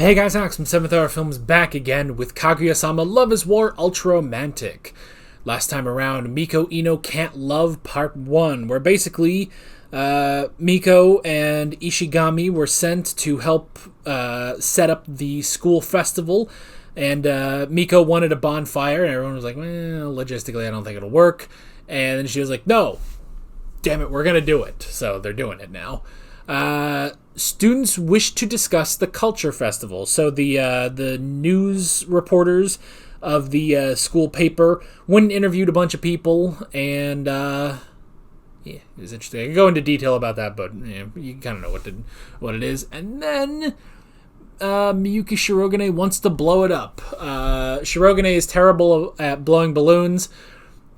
Hey guys, Alex from 7th Hour Films back again with Kaguya-Sama Love is War Ultra Romantic. Last time around, Miko Ino Can't Love Part 1, where basically Miko and Ishigami were sent to help set up the school festival, and Miko wanted a bonfire, and everyone was like, well, logistically I don't think it'll work, and then she was like, no, damn it, we're gonna do it. So they're doing it now. Students wish to discuss the culture festival. So the news reporters of the school paper went and interviewed a bunch of people, and yeah, it was interesting. I can go into detail about that, but you kind of know what it is. And then Miyuki Shirogane wants to blow it up. Shirogane is terrible at blowing balloons,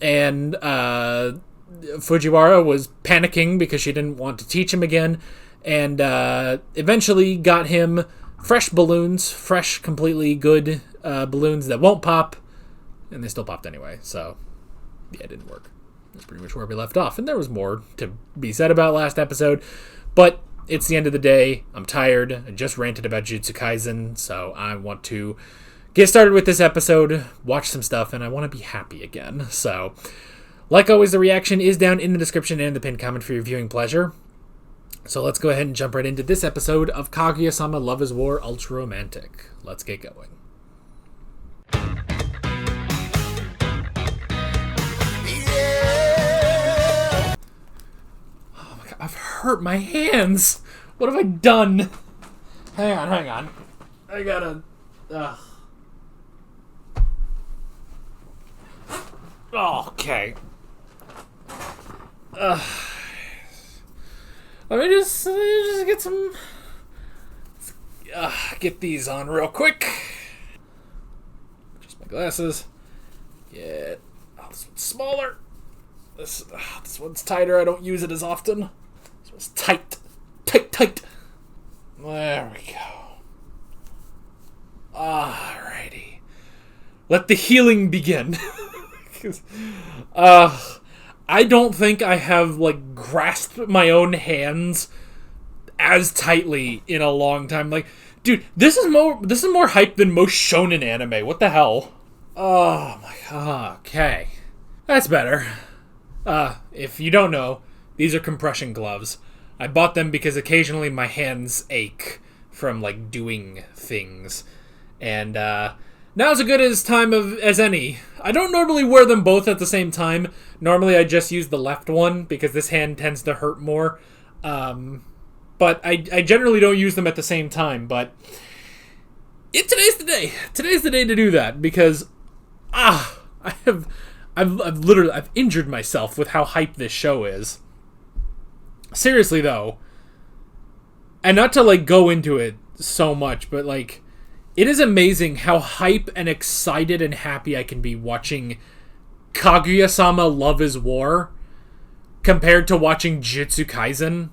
and Fujiwara was panicking because she didn't want to teach him again, and eventually got him fresh balloons, fresh, completely good balloons that won't pop, and they still popped anyway, so yeah, it didn't work. That's pretty much where we left off, and there was more to be said about last episode, but it's the end of the day. I'm tired. I just ranted about Jujutsu Kaisen, so I want to get started with this episode, watch some stuff, and I want to be happy again. So, like always, the reaction is down in the description and the pinned comment for your viewing pleasure. So let's go ahead and jump right into this episode of Kaguya-Sama Love is War Ultra Romantic. Let's get going. Yeah! Oh my god, I've hurt my hands! What have I done? Hang on. I gotta... Okay. Let me just get some... get these on real quick. Just my glasses. Get... Oh, this one's smaller. This one's tighter. I don't use it as often. This one's tight. Tight. There we go. Alrighty. Let the healing begin. I don't think I have, grasped my own hands as tightly in a long time. Dude, this is more hype than most shonen anime. What the hell? Oh my god. Okay. That's better. If you don't know, these are compression gloves. I bought them because occasionally my hands ache from, doing things. And, now's as good as time as any. I don't normally wear them both at the same time. Normally I just use the left one because this hand tends to hurt more. But I generally don't use them at the same time. But today's the day. Today's the day to do that because I've injured myself with how hype this show is. Seriously though, and not to go into it so much, but it is amazing how hype and excited and happy I can be watching Kaguya-Sama Love is War compared to watching Jujutsu Kaisen.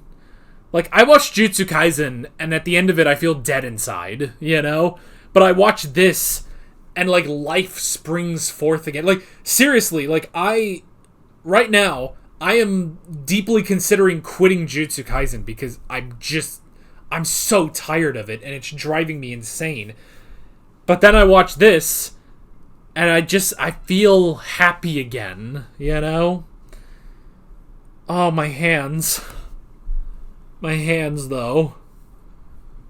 I watched Jujutsu Kaisen, and at the end of it, I feel dead inside, But I watch this, and, life springs forth again. Seriously, right now, I am deeply considering quitting Jujutsu Kaisen because I'm so tired of it, and it's driving me insane. But then I watch this, and I feel happy again, Oh, my hands. My hands, though.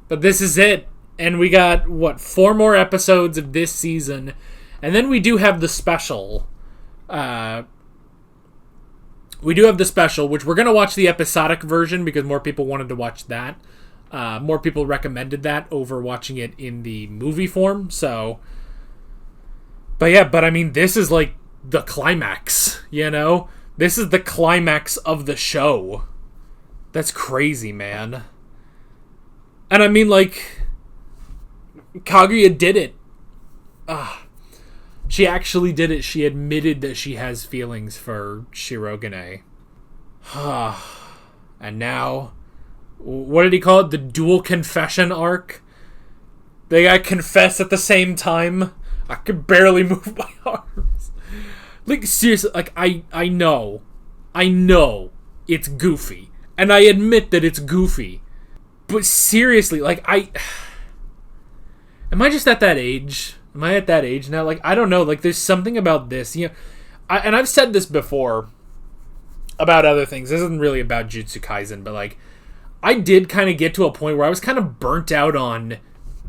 But this is it. And we got, 4 more episodes of this season. And then we do have the special. We do have the special, which we're going to watch the episodic version because more people wanted to watch that. More people recommended that over watching it in the movie form, so... But I mean, this is, the climax, This is the climax of the show. That's crazy, man. And I mean, Kaguya did it. She actually did it. She admitted that she has feelings for Shirogane. And now... What did he call it? The dual confession arc? They gotta confess at the same time? I could barely move my arms. Seriously, I know it's goofy. And I admit that it's goofy. But seriously, Am I just at that age? Am I at that age now? Like, I don't know. Like, there's something about this. You know, and I've said this before about other things. This isn't really about Jujutsu Kaisen, but, like, I did kind of get to a point where I was kind of burnt out on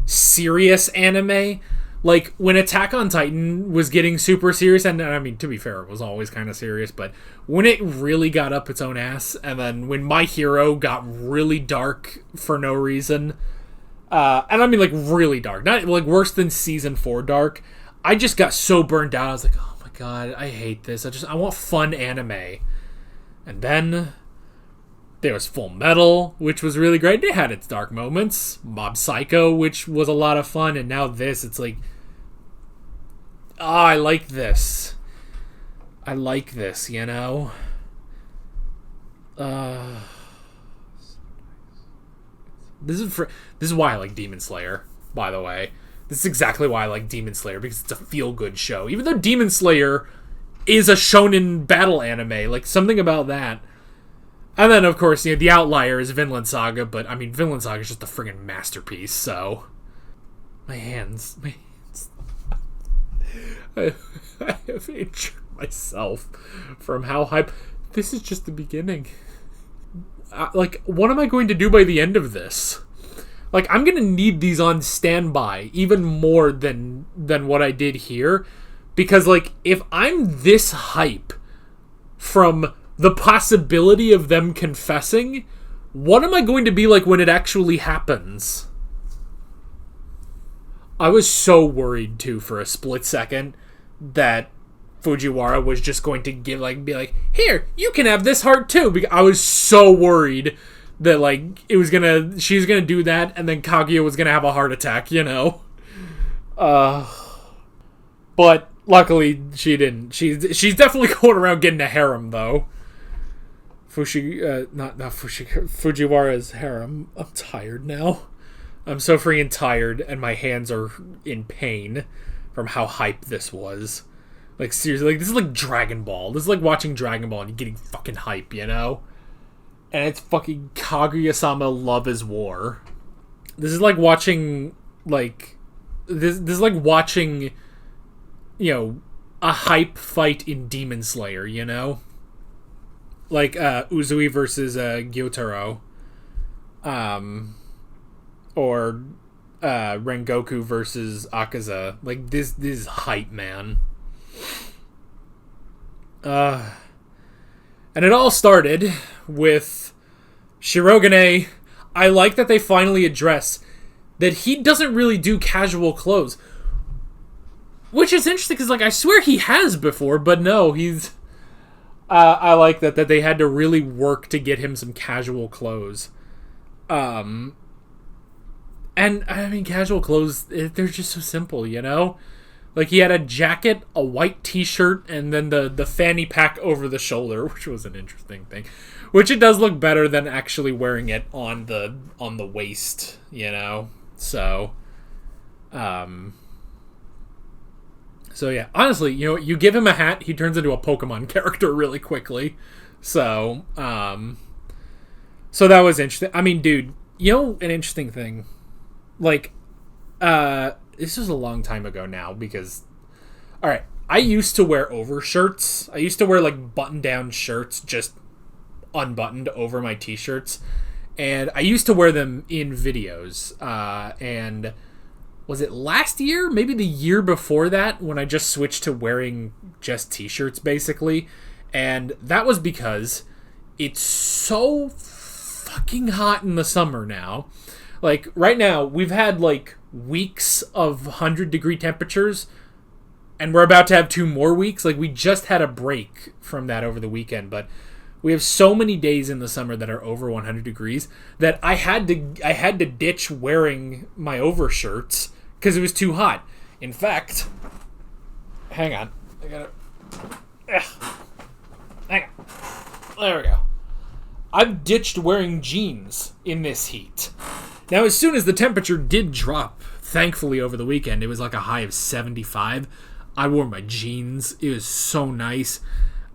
serious anime. Like, when Attack on Titan was getting super serious, and I mean, to be fair, it was always kind of serious, but when it really got up its own ass, and then when My Hero got really dark for no reason, and I mean, like, really dark, not, like, worse than Season 4 dark, I just got so burnt out. I was like, oh my god, I hate this. I want fun anime. And then there was Full Metal, which was really great. It had its dark moments. Mob Psycho, which was a lot of fun, and now this, it's like, I like this. I like this, you know? This is why I like Demon Slayer, by the way. This is exactly why I like Demon Slayer, because it's a feel-good show. Even though Demon Slayer is a shonen battle anime, like, something about that. And then, of course, you know, the outlier is Vinland Saga, but, I mean, Vinland Saga is just a friggin' masterpiece, so... My hands. I have injured myself from how hype... This is just the beginning. Like, what am I going to do by the end of this? Like, I'm going to need these on standby even more than what I did here. Because, like, if I'm this hype from the possibility of them confessing, what am I going to be like when it actually happens? I was so worried, too, for a split second that Fujiwara was just going to be like, here, you can have this heart too. Because I was so worried that, like, she was gonna do that, and then Kaguya was gonna have a heart attack, you know. But luckily she didn't. She's definitely going around getting a harem though. Fujiwara's harem. I'm tired now. I'm so freaking tired, and my hands are in pain from how hype this was. Like, seriously, like, this is like Dragon Ball. This is like watching Dragon Ball and you're getting fucking hype, you know? And it's fucking Kaguya-Sama Love is War. This is like watching, like... This is like watching, you know, a hype fight in Demon Slayer, you know? Like, Uzui versus Gyotaro. Or Rengoku versus Akaza. Like, this is hype, man. And it all started with Shirogane. I like that they finally address that he doesn't really do casual clothes. Which is interesting, because, like, I swear he has before, but no, he's... I like that they had to really work to get him some casual clothes. And, I mean, casual clothes, they're just so simple, you know? Like, he had a jacket, a white t-shirt, and then the fanny pack over the shoulder, which was an interesting thing. Which it does look better than actually wearing it on the waist, you know? So yeah, honestly, you know, you give him a hat, he turns into a Pokemon character really quickly. So that was interesting. I mean, dude, you know, an interesting thing, like, this was a long time ago now, because, alright, I used to wear overshirts. I used to wear, like, button-down shirts just unbuttoned over my t-shirts. And I used to wear them in videos. And was it last year? Maybe the year before that, when I just switched to wearing just t-shirts, basically. And that was because it's so fucking hot in the summer now. Like, right now, we've had, like, weeks of 100-degree temperatures, and we're about to have 2 more weeks. Like, we just had a break from that over the weekend, but we have so many days in the summer that are over 100 degrees that I had to ditch wearing my overshirts because it was too hot. In fact, hang on. I gotta... Hang on. There we go. I've ditched wearing jeans in this heat. Now, as soon as the temperature did drop, thankfully over the weekend, it was like a high of 75. I wore my jeans. It was so nice.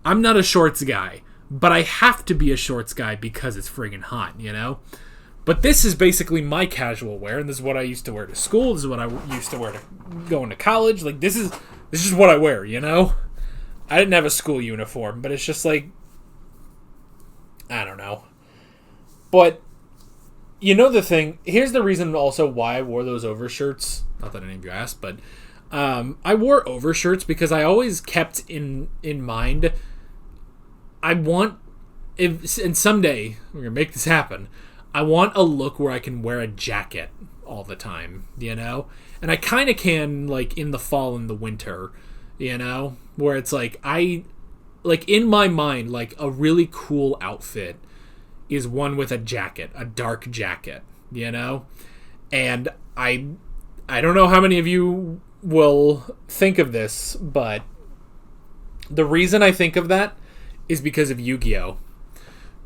I'm not a shorts guy, but I have to be a shorts guy because it's friggin' hot, you know? But this is basically my casual wear, and this is what I used to wear to school. This is what I used to wear to going to college. Like, this is what I wear, you know? I didn't have a school uniform, but it's just like, I don't know. But, you know the thing, here's the reason also why I wore those overshirts. Not that any of you asked, but I wore overshirts because I always kept in mind, I want, and someday, we're going to make this happen, I want a look where I can wear a jacket all the time, you know? And I kind of can, like, in the fall and the winter, you know? Where it's like, in my mind, like, a really cool outfit is one with a jacket, a dark jacket, you know? And I don't know how many of you will think of this, but the reason I think of that is because of Yu-Gi-Oh!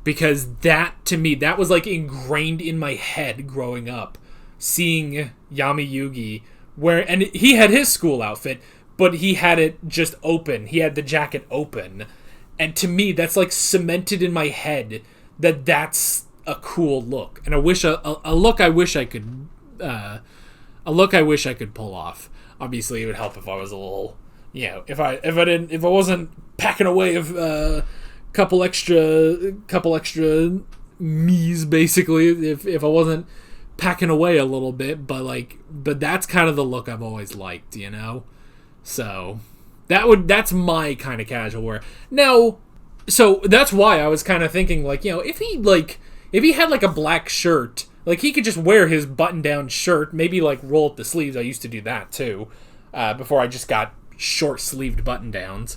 Because that, to me, that was like ingrained in my head growing up, seeing Yami Yugi, and he had his school outfit, but he had it just open. He had the jacket open. And to me, that's like cemented in my head that that's a cool look. And I wish a look I wish I could pull off. Obviously, it would help if I was a little, you know, if I wasn't packing away of couple extra me's, basically, if I wasn't packing away a little bit, but that's kind of the look I've always liked, you know? So that's my kind of casual wear. Now, so that's why I was kind of thinking, like, you know, if he had like a black shirt, like, he could just wear his button-down shirt, maybe like roll up the sleeves. I used to do that too, before I just got short-sleeved button-downs.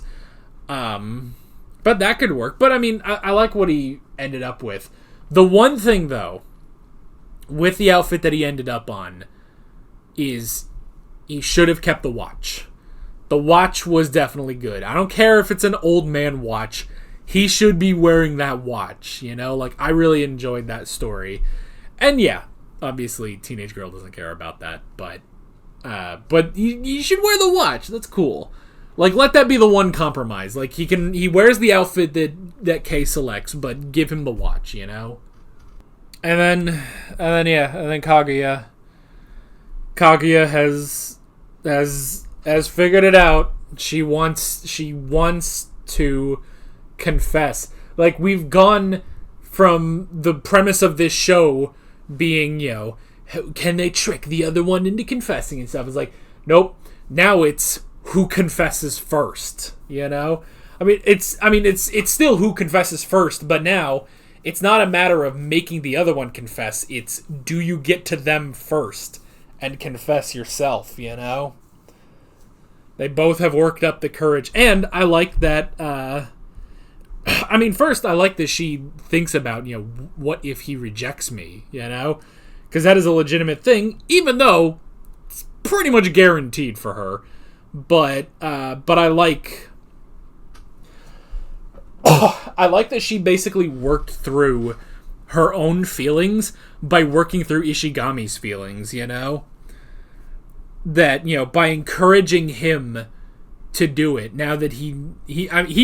But that could work. But, I mean, I like what he ended up with. The one thing, though, with the outfit that he ended up on is he should have kept the watch. The watch was definitely good. I don't care if it's an old man watch. He should be wearing that watch, you know? Like, I really enjoyed that story. And, yeah, obviously, teenage girl doesn't care about that. But you should wear the watch. That's cool. Like, let that be the one compromise. Like, he wears the outfit that Kay selects, but give him the watch, you know? And then Kaguya. Kaguya has figured it out. She wants to confess. Like, we've gone from the premise of this show being, you know, can they trick the other one into confessing and stuff? It's like, nope. Now it's who confesses first, you know? I mean, it's still who confesses first, but now it's not a matter of making the other one confess. It's, do you get to them first and confess yourself, you know? They both have worked up the courage. And I like that, first, I like that she thinks about, you know, what if he rejects me, you know? Because that is a legitimate thing, even though it's pretty much guaranteed for her. But I like that she basically worked through her own feelings by working through Ishigami's feelings, you know? That, you know, by encouraging him to do it, now that he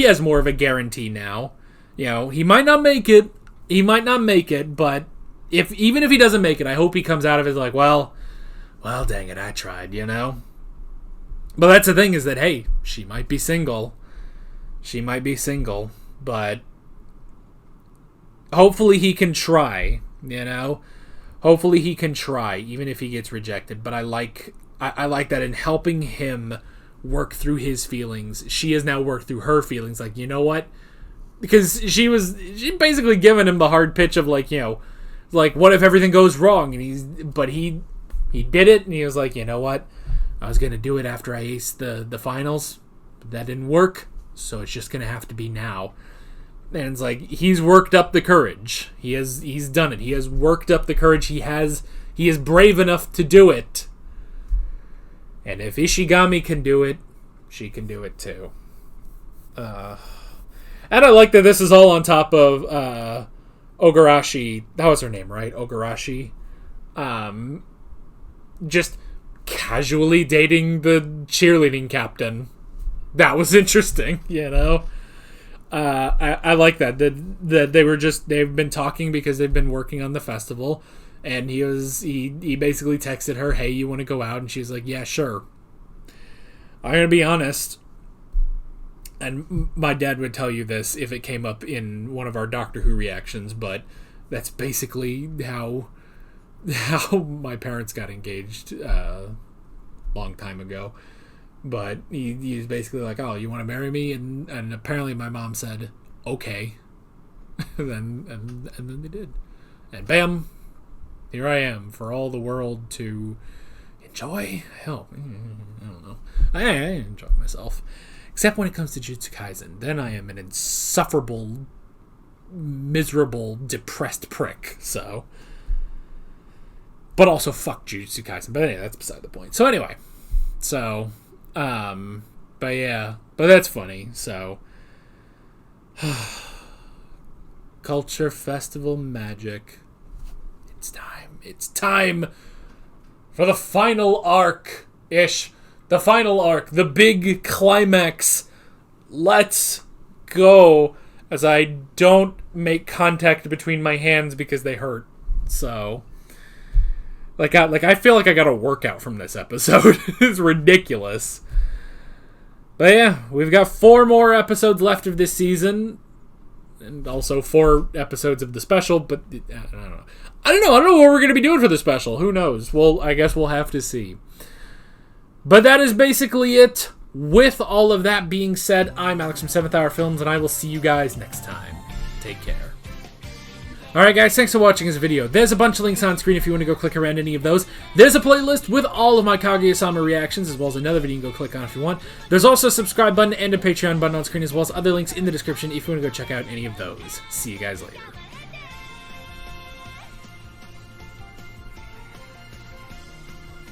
has more of a guarantee now. You know, he might not make it, but even if he doesn't make it, I hope he comes out of it like, well, dang it, I tried, you know? But that's the thing, is that, hey, she might be single. But hopefully he can try, you know? Hopefully he can try, even if he gets rejected. But I like that in helping him work through his feelings, she has now worked through her feelings. Like, you know what? Because she basically giving him the hard pitch of, like, you know, like, what if everything goes wrong? And he did it, and he was like, you know what? I was going to do it after I aced the finals, but that didn't work, so it's just going to have to be now. And it's like, he's worked up the courage. He's done it. He has worked up the courage. He is brave enough to do it. And if Ishigami can do it, she can do it too. And I like that this is all on top of Ogarashi. That was her name, right? Ogarashi. Just casually dating the cheerleading captain. That was interesting, you know? I like that they've been talking because they've been working on the festival, And he basically texted her, hey, you want to go out? And she was like, yeah, sure. I'm going to be honest. And my dad would tell you this if it came up in one of our Doctor Who reactions, but that's basically how my parents got engaged long time ago. But he was basically like, oh, you want to marry me? And apparently my mom said, okay. and then they did. And bam, here I am for all the world to enjoy. Hell, I don't know. I enjoy myself. Except when it comes to Jujutsu Kaisen. Then I am an insufferable, miserable, depressed prick. So. But also, fuck Jujutsu Kaisen. But anyway, that's beside the point. So anyway. So. But yeah. But that's funny. So. Culture Festival Magic. It's time. It's time for the final arc-ish. The final arc, the big climax. Let's go. As I don't make contact between my hands because they hurt. So, I feel like I got a workout from this episode. It's ridiculous. But yeah, we've got 4 more episodes left of this season. And also 4 episodes of the special, but I don't know what we're going to be doing for the special. Who knows? Well, I guess we'll have to see. But that is basically it. With all of that being said, I'm Alex from 7th Hour Films, and I will see you guys next time. Take care. Alright guys, thanks for watching this video. There's a bunch of links on screen if you want to go click around any of those. There's a playlist with all of my Kaguya-Sama reactions, as well as another video you can go click on if you want. There's also a subscribe button and a Patreon button on screen, as well as other links in the description if you want to go check out any of those. See you guys later.